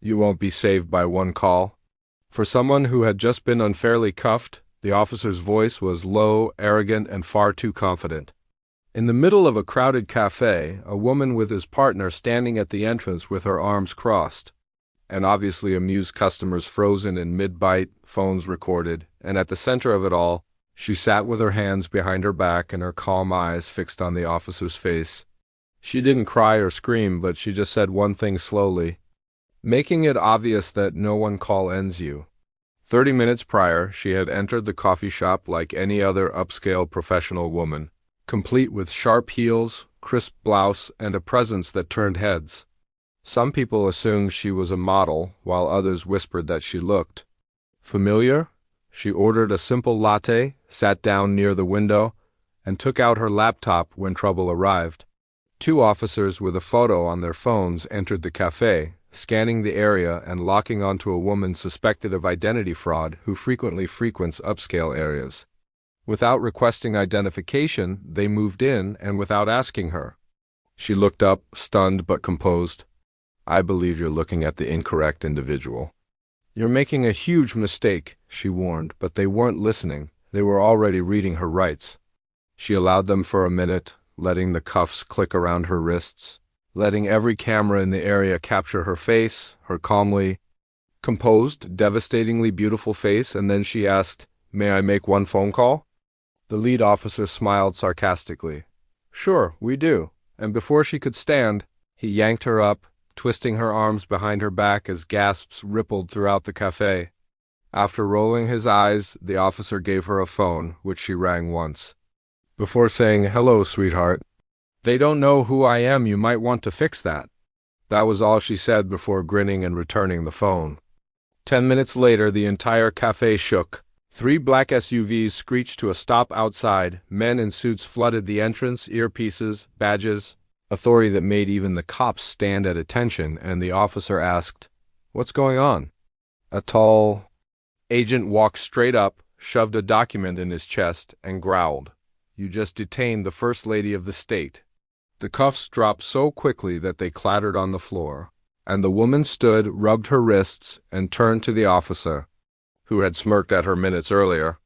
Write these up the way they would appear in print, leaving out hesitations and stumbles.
You won't be saved by one call. For someone who had just been unfairly cuffed, the officer's voice was low, arrogant, and far too confident. In the middle of a crowded cafe, a woman with his partner standing at the entrance with her arms crossed, and obviously amused customers frozen in mid-bite, phones recorded, and at the center of it all, she sat with her hands behind her back and her calm eyes fixed on the officer's face. She didn't cry or scream, but she just said one thing slowly, making it obvious that no one call ends you. 30 minutes prior, she had entered the coffee shop like any other upscale professional woman, complete with sharp heels, crisp blouse, and a presence that turned heads. Some people assumed she was a model, while others whispered that she looked familiar. She ordered a simple latte, sat down near the window, and took out her laptop when trouble arrived. 2 officers with a photo on their phones entered the cafe, scanning the area and locking onto a woman suspected of identity fraud who frequently frequents upscale areas. Without requesting identification, they moved in and without asking her. She looked up, stunned but composed. "I believe you're looking at the incorrect individual." "You're making a huge mistake," she warned, but they weren't listening. They were already reading her rights. She allowed them for a minute, letting the cuffs click around her wrists, letting every camera in the area capture her face, her calmly composed, devastatingly beautiful face, and then she asked, "May I make one phone call?" The lead officer smiled sarcastically. "Sure, we do." And before she could stand, he yanked her up, twisting her arms behind her back as gasps rippled throughout the cafe. After rolling his eyes, the officer gave her a phone, which she rang once. Before saying, "Hello, sweetheart. They don't know who I am, you might want to fix that." That was all she said before grinning and returning the phone. 10 minutes later, the entire cafe shook. 3 black SUVs screeched to a stop outside. Men in suits flooded the entrance, earpieces, badges, authority that made even the cops stand at attention, and the officer asked, "What's going on?" A tall agent walked straight up, shoved a document in his chest, and growled, "You just detained the First Lady of the state." The cuffs dropped so quickly that they clattered on the floor, and the woman stood, rubbed her wrists, and turned to the officer, who had smirked at her minutes earlier.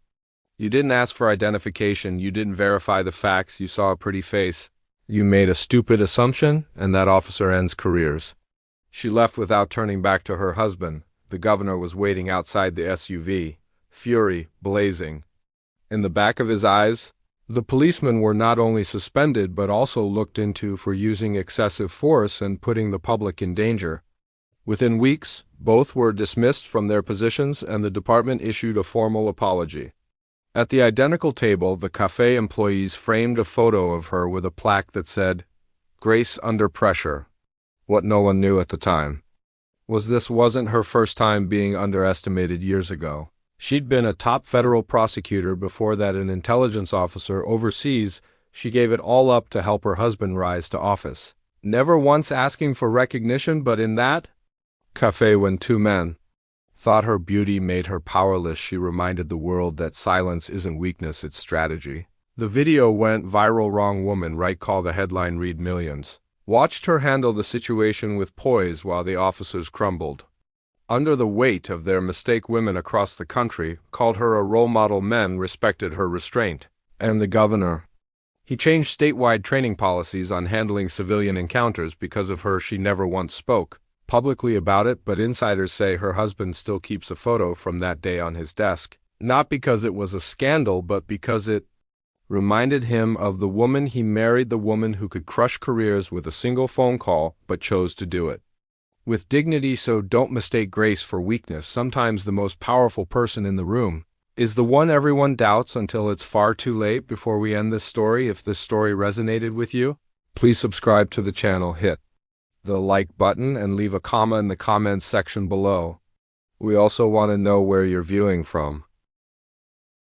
"You didn't ask for identification, you didn't verify the facts, you saw a pretty face. You made a stupid assumption, and that officer ends careers." She left without turning back to her husband. The governor was waiting outside the SUV, fury blazing. In the back of his eyes, the policemen were not only suspended but also looked into for using excessive force and putting the public in danger. Within weeks, both were dismissed from their positions and the department issued a formal apology. At the identical table, the cafe employees framed a photo of her with a plaque that said, "Grace under pressure." What no one knew at the time was this wasn't her first time being underestimated years ago. She'd been a top federal prosecutor before that, an intelligence officer overseas. She gave it all up to help her husband rise to office. Never once asking for recognition, but in that cafe when 2 men thought her beauty made her powerless, she reminded the world that silence isn't weakness, it's strategy. The video went viral. Wrong woman, right call. The headline read millions. Watched her handle the situation with poise while the officers crumbled under the weight of their mistake. Women across the country called her a role model. Men respected her restraint. And the governor, he changed statewide training policies on handling civilian encounters. Because of her, she never once spoke publicly about it, but insiders say her husband still keeps a photo from that day on his desk. Not because it was a scandal, but because it reminded him of the woman he married, the woman who could crush careers with a single phone call, but chose to do it with dignity. So don't mistake grace for weakness. Sometimes the most powerful person in the room is the one everyone doubts until it's far too late. Before we end this story, if this story resonated with you, please subscribe to the channel, hit the like button, and leave a comment in the comments section below. We also want to know where you're viewing from.